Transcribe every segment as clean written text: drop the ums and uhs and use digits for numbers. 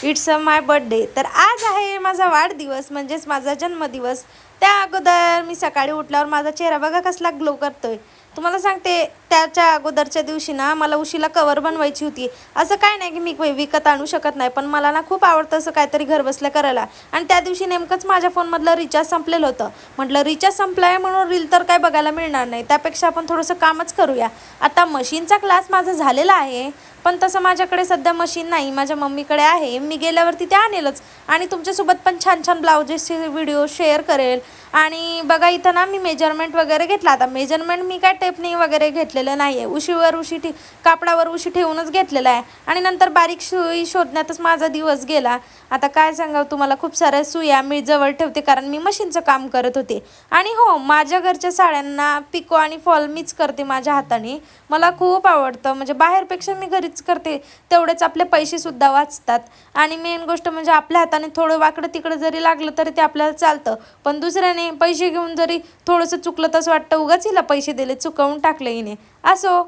It's my birthday. तर आज आहे माझा वाढदिवस म्हणजेच माझा जन्मदिवस। त्या अगोदर मी सकाळी उठल्यावर माझा चेहरा बघा कसला ग्लो करतोय। तुम्हाला सांगते त्याच्या अगोदरच्या दिवशी ना मला उशीला कवर बनवायची होती। असं काय नाही की मी विकत आणू शकत नाही, पण मला ना खूप आवडतं असं काहीतरी घर बसल्या करायला। आणि त्या दिवशी नेमकंच माझ्या फोनमधलं रिचार्ज संपलेलं होतं। म्हटलं रिचार्ज संपलाय म्हणून रील तर काय बघायला मिळणार नाही, त्यापेक्षा आपण थोडंसं कामच करूया। आता मशीनचा क्लास माझा झालेला आहे, पण तसं माझ्याकडे सध्या मशीन नाही, माझ्या मम्मीकडे आहे। मी गेल्यावरती ते आणेलच आणि तुमच्यासोबत पण छान छान ब्लाउजेसचे व्हिडिओ शेअर करेल। आणि बघा इथं ना मी मेजरमेंट वगैरे घेतला। आता मेजरमेंट मी काय टेपनी वगैरे घेतलेलं नाही आहे, कापडावर उशी ठेवूनच घेतलेला आहे। आणि नंतर बारीक सुई शोधण्यातच माझा दिवस गेला। आता काय सांगावं तुम्हाला, खूप साऱ्या सुया मी जवळ ठेवते कारण मी मशीनचं काम करत होते। आणि हो, माझ्या घरच्या साड्यांना पिको आणि फॉल मीच करते माझ्या हाताने। मला खूप आवडतं, म्हणजे बाहेरपेक्षा मी घरीच करते, तेवढेच आपले पैसेसुद्धा वाचतात। आणि मेन गोष्ट म्हणजे आपल्या हाताने थोडं वाकडं तिकडं जरी लागलं तरी ते आपल्याला चालतं, पण दुसऱ्याने पैसे घेऊन जरी थोडंसं चुकलं तसं वाटतं उगाच हिला पैसे दिले, चुकवून टाकलं हिने। असो,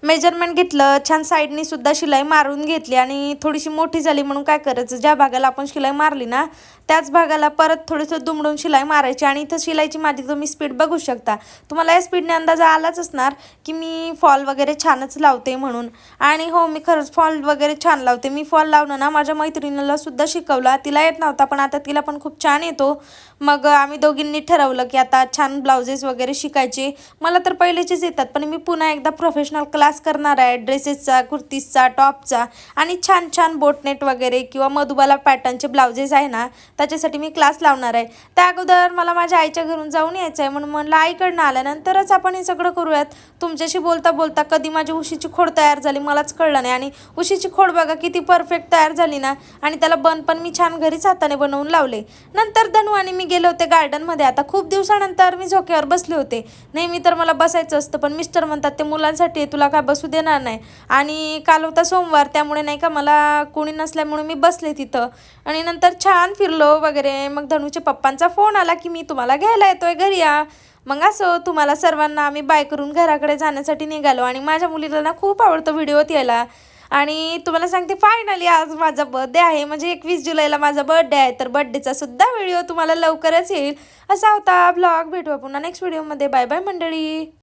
मेजरमेंट घेतलं, छान साईडनी सुद्धा शिलाई मारून घेतली। आणि थोडीशी मोठी झाली म्हणून काय करायचं, ज्या भागाला आपण शिलाई मारली ना त्याच भागाला परत थोडंसं दुमडून शिलाई मारायची। आणि इथं शिलाईची माझी तुम्ही स्पीड बघू शकता, तुम्हाला या स्पीडने अंदाजा आलाच असणार की मी फॉल वगैरे छानच लावते म्हणून। आणि हो, मी खरंच फॉल वगैरे छान लावते। मी फॉल लावणं ना माझ्या मैत्रिणीला सुद्धा शिकवला, तिला येत नव्हता पण आता तिला पण खूप छान येतो। मग आम्ही दोघींनी ठरवलं की आता छान ब्लाउजेस वगैरे शिकायचे। मला तर पहिलेचेच येतात, पण मी पुन्हा एकदा प्रोफेशनल क्लास करणार आहे ड्रेसेसचा, कुर्तीजचा, टॉपचा आणि छान छान बोटनेट वगैरे किंवा मधुबाला पॅटर्नचे ब्लाउजेस आहे ना त्याच्यासाठी मी क्लास लावणार आहे। त्या अगोदर मला माझ्या आईच्या घरून जाऊन यायचं आहे, म्हणून म्हणलं आईकडनं आल्यानंतरच आपण हे सगळं करूयात। तुमच्याशी बोलता बोलता कधी माझी उशीची खोड तयार झाली मलाच कळलं नाही। आणि उशीची खोड बघा किती परफेक्ट तयार झाली ना, आणि त्याला बन पण मी छान घरीच हाताने बनवून लावले। नंतर धनू आणि मी गेले होते गार्डनमध्ये। आता खूप दिवसानंतर मी झोक्यावर बसले होते, नेहमी तर मला बसायचं असतं पण मिस्टर म्हणतात ते मुलांसाठी तुला काय बसू देणार नाही। आणि काल होता सोमवार, त्यामुळे नाही का मला कोणी नसल्यामुळे मी बसले तिथं। आणि नंतर छान फिरलो वगैरे। मग धनूच्या पप्पांचा फोन आला की मी तुम्हाला घ्यायला येतोय, घरी या। मग असं तुम्हाला सर्वांना आम्ही बाय करून घराकडे जाण्यासाठी निघालो। आणि माझ्या मुलीला ना खूप आवडतं व्हिडिओत यायला। आणि तुम्हाला सांगते फायनली आज माझा बर्थडे आहे, म्हणजे 21 जुलैला माझा बर्थडे आहे। तर बर्थडेचा सुद्धा व्हिडिओ तुम्हाला लवकरच येईल। असा होता ब्लॉग, भेटू पुन्हा नेक्स्ट व्हिडिओमध्ये। बाय बाय मंडळी।